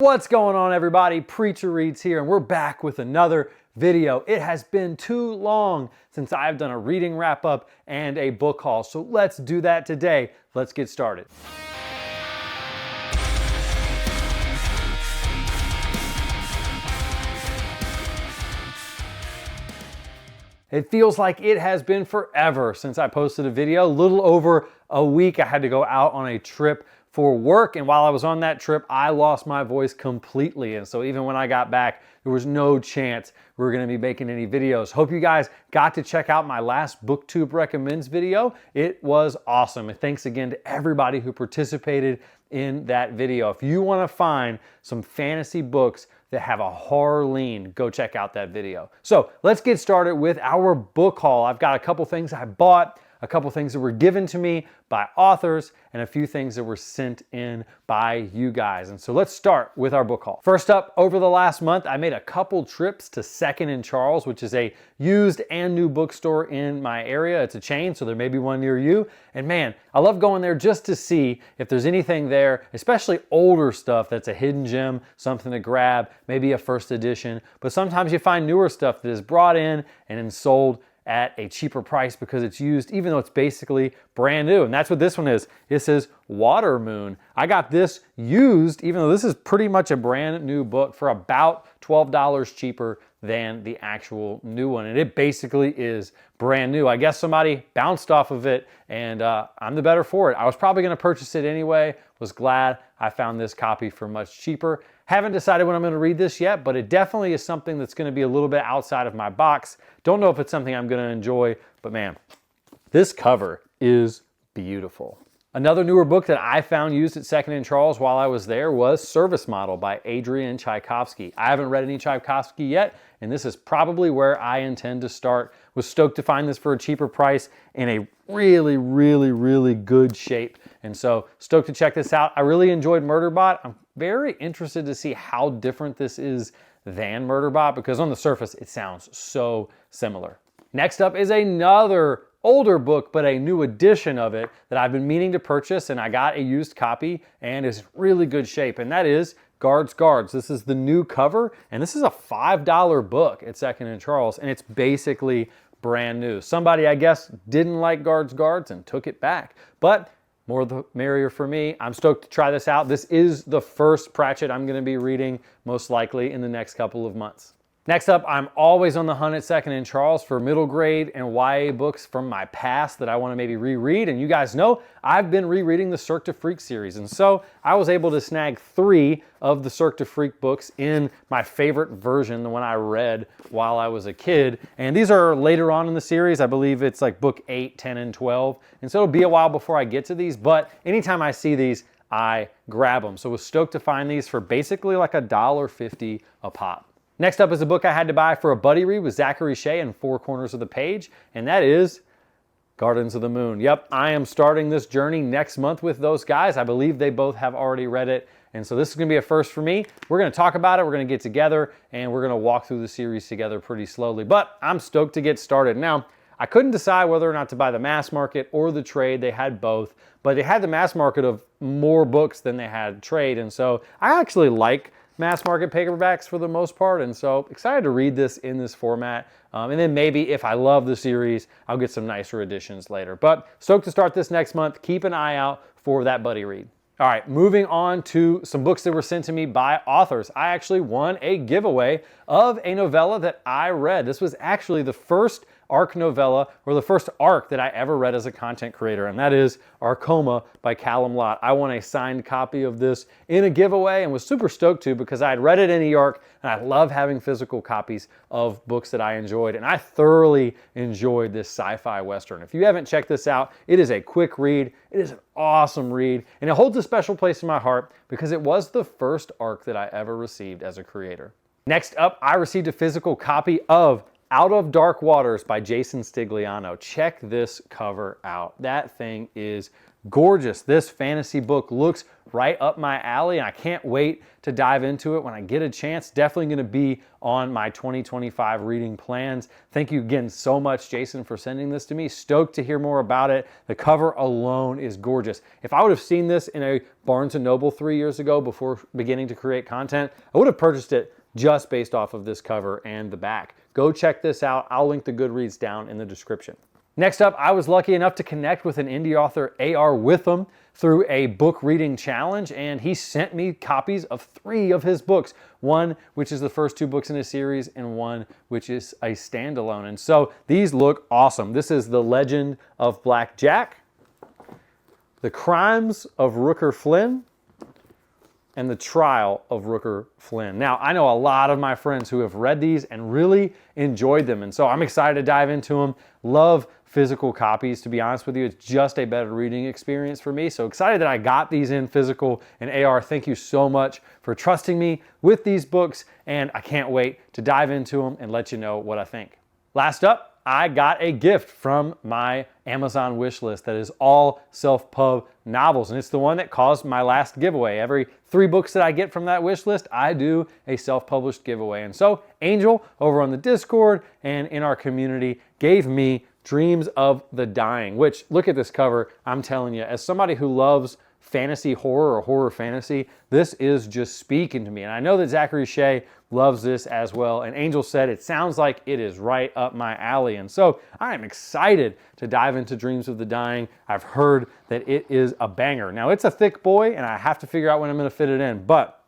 What's going on, everybody? Preacher Reads here, and we're back with another video. It has been too long since I've done a reading wrap-up and a book haul, so let's do that today. Let's get started. It feels like it has been forever since I posted a video. A little over a week. I had to go out on a trip for work, and while I was on that trip, I lost my voice completely. And so even when I got back, there was no chance we were gonna be making any videos. Hope you guys got to check out my last BookTube Recommends video. It was awesome. And thanks again to everybody who participated in that video. If you wanna find some fantasy books that have a horror lean, go check out that video. So let's get started with our book haul. I've got a couple things I bought, a couple things that were given to me by authors, and a few things that were sent in by you guys. And so let's start with our book haul. First up, over the last month, I made a couple trips to Second and Charles, which is a used and new bookstore in my area. It's a chain, so there may be one near you. And man, I love going there just to see if there's anything there, especially older stuff that's a hidden gem, something to grab, maybe a first edition. But sometimes you find newer stuff that is brought in and then sold at a cheaper price because it's used, even though it's basically brand new. And that's what this one is. This is Water Moon. I got this used, even though this is pretty much a brand new book, for about $12 cheaper than the actual new one. And it basically is brand new. I guess somebody bounced off of it, and I'm the better for it. I was probably gonna purchase it anyway. Was glad I found this copy for much cheaper. Haven't decided when I'm going to read this yet, but it definitely is something that's going to be a little bit outside of my box. Don't know if it's something I'm going to enjoy, but man, this cover is beautiful. Another newer book that I found used at Second and Charles while I was there was Service Model by Adrian Tchaikovsky. I haven't read any Tchaikovsky yet, and this is probably where I intend to start. Was stoked to find this for a cheaper price in a really good shape. And so stoked to check this out. I really enjoyed Murderbot. I'm very interested to see how different this is than Murderbot, because on the surface it sounds so similar. Next up is another older book, but a new edition of it that I've been meaning to purchase, and I got a used copy and is really good shape, and that is Guards. This is the new cover, and this is a $5 book at Second and Charles, and it's basically brand new. Somebody, I guess, didn't like Guards and took it back, but more the merrier for me. I'm stoked to try this out. This is the first Pratchett I'm going to be reading, most likely in the next couple of months. Next up, I'm always on the hunt at Second and Charles for middle grade and YA books from my past that I want to maybe reread. And you guys know I've been rereading the Cirque du Freak series. And so I was able to snag 3 of the Cirque du Freak books in my favorite version, the one I read while I was a kid. And these are later on in the series. I believe it's like book 8, 10, and 12. And so it'll be a while before I get to these. But anytime I see these, I grab them. So I was stoked to find these for basically like $1.50 a pop. Next up is a book I had to buy for a buddy read with Zachary Shea in 4 corners of the page, and that is Gardens of the Moon. Yep, I am starting this journey next month with those guys. I believe they both have already read it, and so this is going to be a first for me. We're going to talk about it, we're going to get together, and we're going to walk through the series together pretty slowly, but I'm stoked to get started. Now, I couldn't decide whether or not to buy the mass market or the trade. They had both, but they had the mass market of more books than they had trade, and so I actually like mass market paperbacks for the most part, and so excited to read this in this format. And then maybe if I love the series, I'll get some nicer editions later. But stoked to start this next month. Keep an eye out for that buddy read. All right, moving on to some books that were sent to me by authors. I actually won a giveaway of a novella that I read. This was actually the first ARC novella, or the first ARC that I ever read as a content creator, and that is Arcoma by Callum Lott. I won a signed copy of this in a giveaway and was super stoked to, because I had read it in e-ARC, and I love having physical copies of books that I enjoyed, and I thoroughly enjoyed this sci-fi western. If you haven't checked this out, it is a quick read. It is an awesome read, and it holds a special place in my heart because it was the first ARC that I ever received as a creator. Next up, I received a physical copy of Out of Dark Waters by Jason Stigliano. Check this cover out. That thing is gorgeous. This fantasy book looks right up my alley, and I can't wait to dive into it when I get a chance. Definitely going to be on my 2025 reading plans. Thank you again so much, Jason, for sending this to me. Stoked to hear more about it. The cover alone is gorgeous. If I would have seen this in a Barnes & Noble 3 years ago before beginning to create content, I would have purchased it just based off of this cover and the back. Go check this out. I'll link the Goodreads down in the description. Next up, I was lucky enough to connect with an indie author, A.R. Witham, through a book reading challenge, and he sent me copies of 3 of his books. One, which is the first 2 books in his series, and one, which is a standalone. And so these look awesome. This is The Legend of Black Jack, The Crimes of Rooker Flynn, and The Trial of Rooker Flynn. Now, I know a lot of my friends who have read these and really enjoyed them, and so I'm excited to dive into them. Love physical copies, to be honest with you. It's just a better reading experience for me. So excited that I got these in physical. And AR, thank you so much for trusting me with these books, and I can't wait to dive into them and let you know what I think. Last up, I got a gift from my Amazon wish list that is all self-pub novels, and it's the one that caused my last giveaway. Every 3 books that I get from that wish list, I do a self-published giveaway. And so Angel over on the Discord and in our community gave me Dreams of the Dying, which, look at this cover. I'm telling you, as somebody who loves fantasy horror or horror fantasy, this is just speaking to me. And I know that Zachary Shea loves this as well. And Angel said it sounds like it is right up my alley. And so I am excited to dive into Dreams of the Dying. I've heard that it is a banger. Now, it's a thick boy, and I have to figure out when I'm going to fit it in, but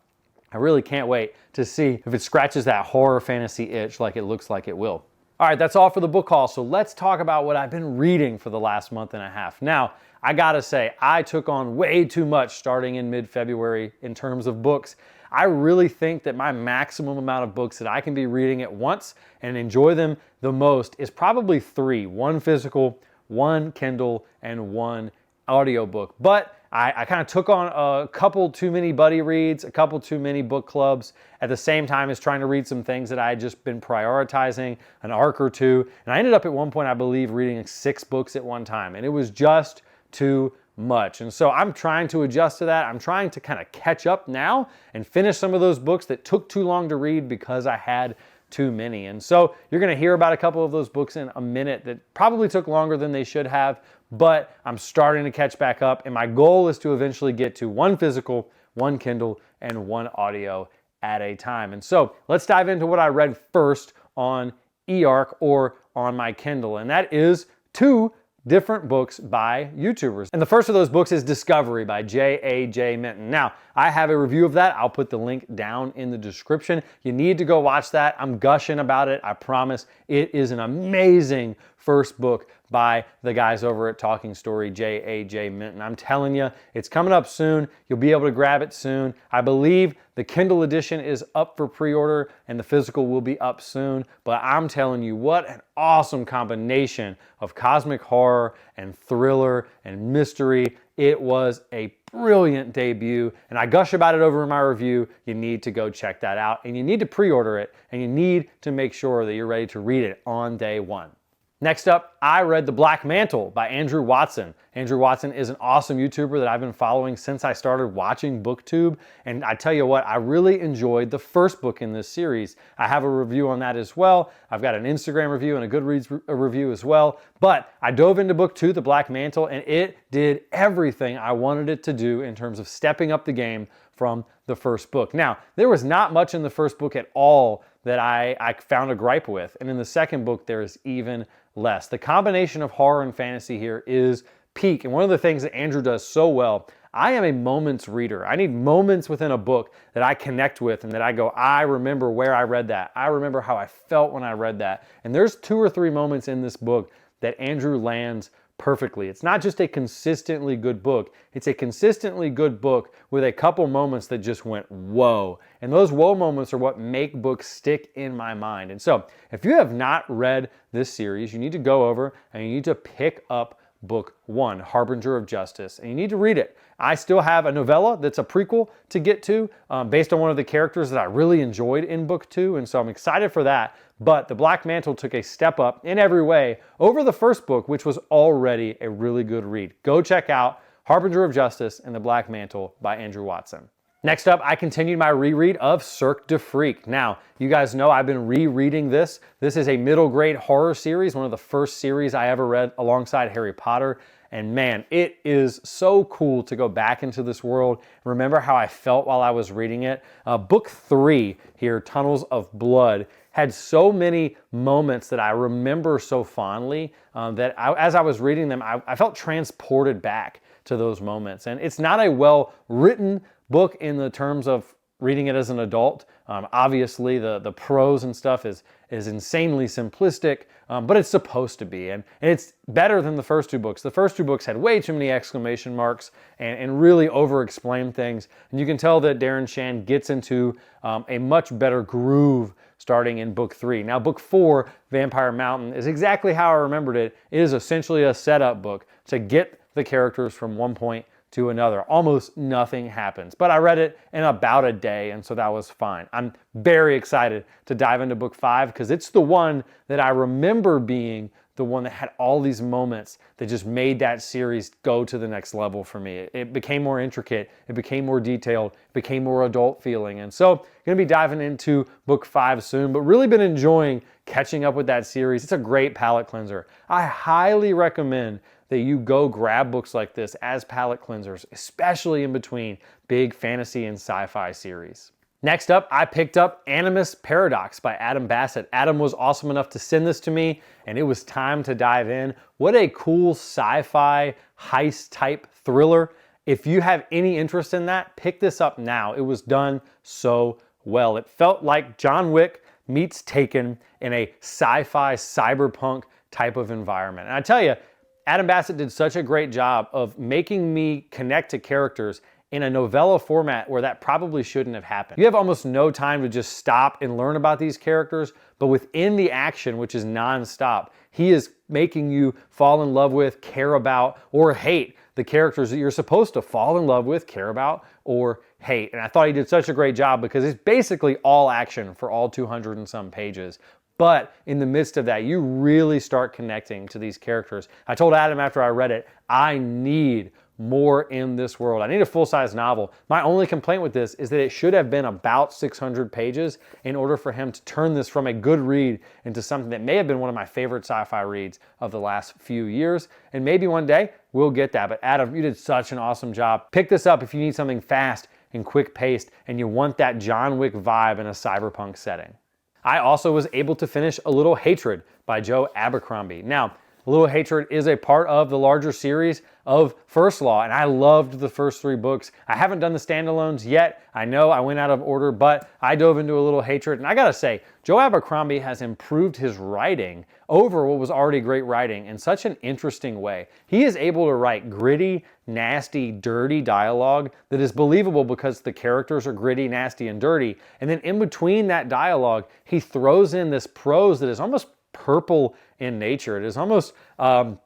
I really can't wait to see if it scratches that horror fantasy itch like it looks like it will. All right, that's all for the book haul. So let's talk about what I've been reading for the last month and a half. Now, I gotta say, I took on way too much starting in mid-February in terms of books. I really think that my maximum amount of books that I can be reading at once and enjoy them the most is probably 3, 1 physical, 1 Kindle, and 1 audiobook. But I kind of took on a couple too many buddy reads, a couple too many book clubs, at the same time as trying to read some things that I had just been prioritizing, an arc or 2. And I ended up at one point, I believe, reading 6 books at one time. And it was just too much. And so I'm trying to adjust to that. I'm trying to kind of catch up now and finish some of those books that took too long to read because I had too many. And so you're going to hear about a couple of those books in a minute that probably took longer than they should have, but I'm starting to catch back up. And my goal is to eventually get to 1 physical, 1 Kindle, and 1 audio at a time. And so let's dive into what I read first on eARC or on my Kindle. And that is 2 different books by YouTubers. And the first of those books is Discovery by J.A.J. Minton. Now, I have a review of that. I'll put the link down in the description. You need to go watch that. I'm gushing about it. I promise. It is an amazing first book by the guys over at Talking Story, J.A.J. Minton. I'm telling you, it's coming up soon. You'll be able to grab it soon. I believe the Kindle edition is up for pre-order and the physical will be up soon. But I'm telling you, what an awesome combination of cosmic horror and thriller and mystery. It was a brilliant debut, and I gush about it over in my review. You need to go check that out, and you need to pre-order it, and you need to make sure that you're ready to read it on day 1. Next up, I read The Black Mantle by Andrew Watson. Andrew Watson is an awesome YouTuber that I've been following since I started watching BookTube. And I tell you what, I really enjoyed the first book in this series. I have a review on that as well. I've got an Instagram review and a Goodreads review as well. But I dove into book 2, The Black Mantle, and it did everything I wanted it to do in terms of stepping up the game from the first book. Now, there was not much in the first book at all that I found a gripe with. And in the second book, there is even less. The combination of horror and fantasy here is peak. And one of the things that Andrew does so well, I am a moments reader. I need moments within a book that I connect with and that I go, I remember where I read that. I remember how I felt when I read that. And there's 2 or 3 moments in this book that Andrew lands perfectly. It's not just a consistently good book. It's a consistently good book with a couple moments that just went, whoa. And those whoa moments are what make books stick in my mind. And so if you have not read this series, you need to go over and you need to pick up book 1, Harbinger of Justice, and you need to read it. I still have a novella that's a prequel to get to based on one of the characters that I really enjoyed in book 2, and so I'm excited for that. But The Black Mantle took a step up in every way over the first book, which was already a really good read. Go check out Harbinger of Justice and the Black Mantle by Andrew Watson. Next up, I continued my reread of Cirque du Freak. Now, you guys know I've been rereading this. This is a middle grade horror series, one of the first series I ever read alongside Harry Potter. And man, it is so cool to go back into this world. Remember how I felt while I was reading it. Book 3 here, Tunnels of Blood, had so many moments that I remember so fondly that as I was reading them, I felt transported back to those moments. And it's not a well-written book in the terms of reading it as an adult. Obviously, the prose and stuff is insanely simplistic, but it's supposed to be. And it's better than the first two books. The first two books had way too many exclamation marks and really over-explained things. And you can tell that Darren Shan gets into a much better groove starting in book 3. Now, book 4, Vampire Mountain, is exactly how I remembered it. It is essentially a setup book to get the characters from one point to another. Almost nothing happens. But I read it in about a day, and so that was fine. I'm very excited to dive into book 5 because it's the one that I remember being the one that had all these moments that just made that series go to the next level for me. It became more intricate, it became more detailed, it became more adult feeling. And so I'm going to be diving into book 5 soon, but really been enjoying catching up with that series. It's a great palate cleanser. I highly recommend that you go grab books like this as palate cleansers, especially in between big fantasy and sci-fi series. Next up, I picked up Animus Paradox by Adam Bassett. Adam was awesome enough to send this to me, and it was time to dive in. What a cool sci-fi heist type thriller. If you have any interest in that, pick this up now. It was done so well. It felt like John Wick meets Taken in a sci-fi cyberpunk type of environment. And I tell you, Adam Bassett did such a great job of making me connect to characters in a novella format where that probably shouldn't have happened. You have almost no time to just stop and learn about these characters, but within the action, which is non-stop, he is making you fall in love with, care about, or hate the characters that you're supposed to fall in love with, care about, or hate. And I thought he did such a great job because it's basically all action for all 200 and some pages. But in the midst of that, you really start connecting to these characters. I told Adam after I read it, I need more in this world. I need a full-size novel. My only complaint with this is that it should have been about 600 pages in order for him to turn this from a good read into something that may have been one of my favorite sci-fi reads of the last few years. And maybe one day we'll get that. But Adam, you did such an awesome job. Pick this up if you need something fast and quick-paced and you want that John Wick vibe in a cyberpunk setting. I also was able to finish A Little Hatred by Joe Abercrombie. Now, A Little Hatred is a part of the larger series of First Law, and I loved the first 3 books. I haven't done the standalones yet. I know I went out of order, but I dove into A Little Hatred, and I gotta say, Joe Abercrombie has improved his writing over what was already great writing in such an interesting way. He is able to write gritty, nasty, dirty dialogue that is believable because the characters are gritty, nasty, and dirty, and then in between that dialogue, he throws in this prose that is almost purple in nature. It is almost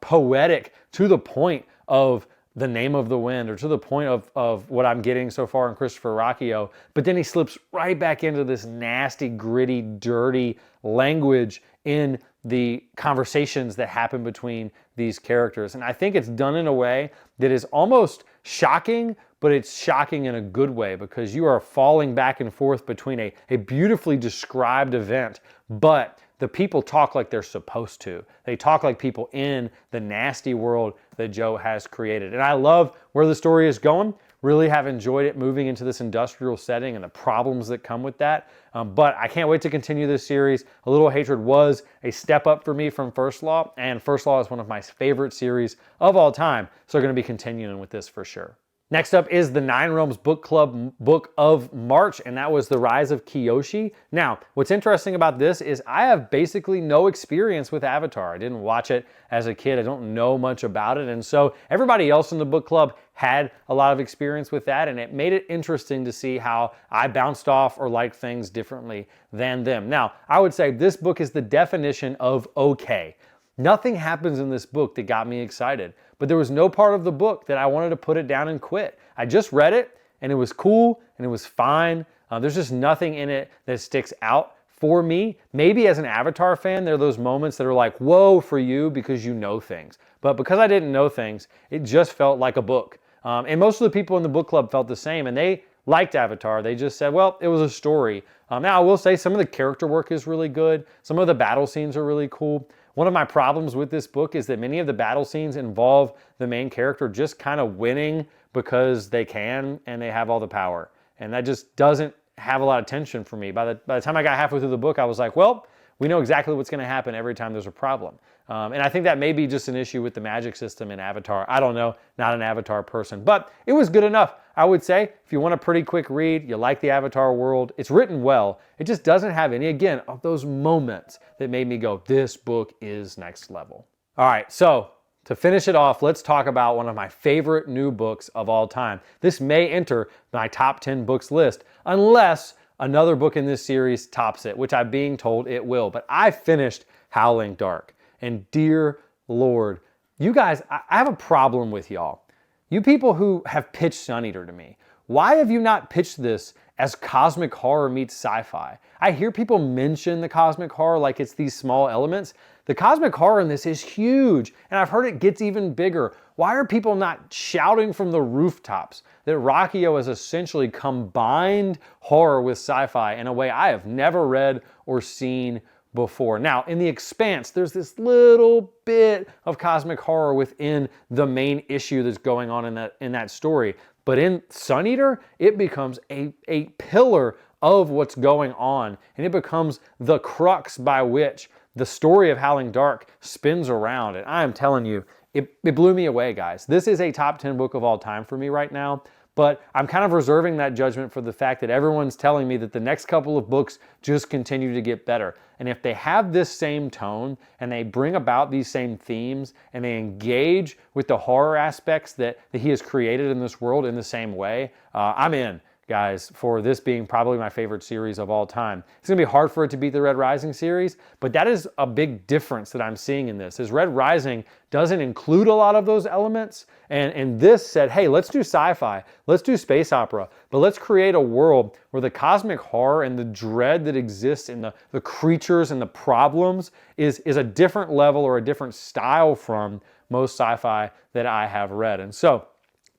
poetic to the point of The Name of the Wind, or to the point of what I'm getting so far in Christopher Rocchio. But then he slips right back into this nasty, gritty, dirty language in the conversations that happen between these characters. And I think it's done in a way that is almost shocking, but it's shocking in a good way because you are falling back and forth between a beautifully described event, but the people talk like they're supposed to. They talk like people in the nasty world that Joe has created. And I love where the story is going. Really have enjoyed it moving into this industrial setting and the problems that come with that. But I can't wait to continue this series. A Little Hatred was a step up for me from First Law, and First Law is one of my favorite series of all time. So we're going to be continuing with this for sure. Next up is the Nine Realms Book Club book of March, and that was The Rise of Kyoshi. Now, what's interesting about this is I have basically no experience with Avatar. I didn't watch it as a kid. I don't know much about it, and so everybody else in the book club had a lot of experience with that, and it made it interesting to see how I bounced off or liked things differently than them. Now, I would say this book is the definition of okay. Nothing happens in this book that got me excited, but there was no part of the book that I wanted to put it down and quit. I just read it, and it was cool, and it was fine. There's just nothing in it that sticks out for me. Maybe as an Avatar fan, there are those moments that are like, whoa, for you, because you know things. But because I didn't know things, it just felt like a book. And most of the people in the book club felt the same, and they liked Avatar. They just said, well, it was a story. Now, I will say some of the character work is really good. Some of the battle scenes are really cool. One of my problems with this book is that many of the battle scenes involve the main character just kind of winning because they can and they have all the power. And that just doesn't have a lot of tension for me. By the time I got halfway through the book, I was like, well, we know exactly what's going to happen every time there's a problem. And I think that may be just an issue with the magic system in Avatar. I don't know, not an Avatar person, but it was good enough. I would say if you want a pretty quick read, you like the Avatar world, it's written well. It just doesn't have any, again, of those moments that made me go, this book is next level. All right, so to finish it off, let's talk about one of my favorite new books of all time. This may enter my top 10 books list, unless another book in this series tops it, which I'm being told it will. But I finished Howling Dark. And dear Lord, you guys, I have a problem with y'all. You people who have pitched Sun Eater to me, why have you not pitched this as cosmic horror meets sci-fi? I hear people mention the cosmic horror like it's these small elements. The cosmic horror in this is huge, and I've heard it gets even bigger. Why are people not shouting from the rooftops that Rockio has essentially combined horror with sci-fi in a way I have never read or seen before? Now, in The Expanse, there's this little bit of cosmic horror within the main issue that's going on in that story. But in Sun Eater, it becomes a pillar of what's going on, and it becomes the crux by which the story of Howling Dark spins around. And I am telling you, it blew me away, guys. This is a top 10 book of all time for me right now. But I'm kind of reserving that judgment for the fact that everyone's telling me that the next couple of books just continue to get better. And if they have this same tone and they bring about these same themes and they engage with the horror aspects that he has created in this world in the same way, I'm in, guys, for this being probably my favorite series of all time. It's going to be hard for it to beat the Red Rising series, but that is a big difference that I'm seeing in this, is Red Rising doesn't include a lot of those elements, and this said, hey, let's do sci-fi, let's do space opera, but let's create a world where the cosmic horror and the dread that exists in the creatures and the problems is a different level or a different style from most sci-fi that I have read. And so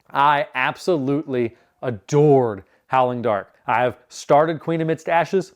I absolutely adored Howling Dark. I have started Queen Amidst Ashes,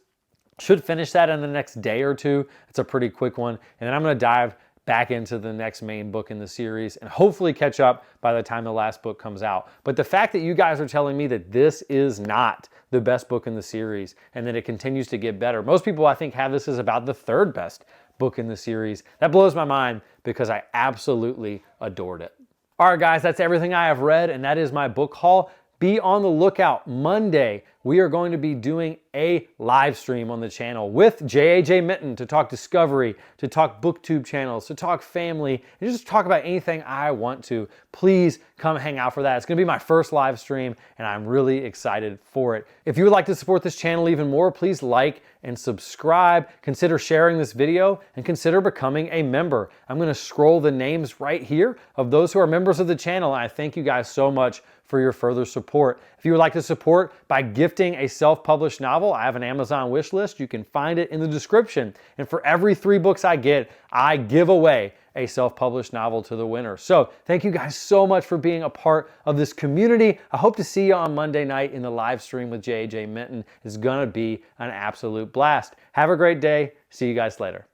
should finish that in the next day or two. It's a pretty quick one. And then I'm going to dive back into the next main book in the series and hopefully catch up by the time the last book comes out. But the fact that you guys are telling me that this is not the best book in the series and that it continues to get better. Most people, I think, have this as about the third best book in the series. That blows my mind because I absolutely adored it. All right, guys, that's everything I have read, and that is my book haul. Be on the lookout. Monday, we are going to be doing a live stream on the channel with J.A.J. Mitten to talk Discovery, to talk BookTube channels, to talk family, and just talk about anything I want to. Please come hang out for that. It's going to be my first live stream, and I'm really excited for it. If you would like to support this channel even more, please like and subscribe. Consider sharing this video, and consider becoming a member. I'm going to scroll the names right here of those who are members of the channel, and I thank you guys so much for your further support. If you would like to support by gifting a self-published novel, I have an Amazon wish list. You can find it in the description. And for every 3 books I get, I give away a self-published novel to the winner. So thank you guys so much for being a part of this community. I hope to see you on Monday night in the live stream with J.J. Mitten. It's gonna be an absolute blast. Have a great day. See you guys later.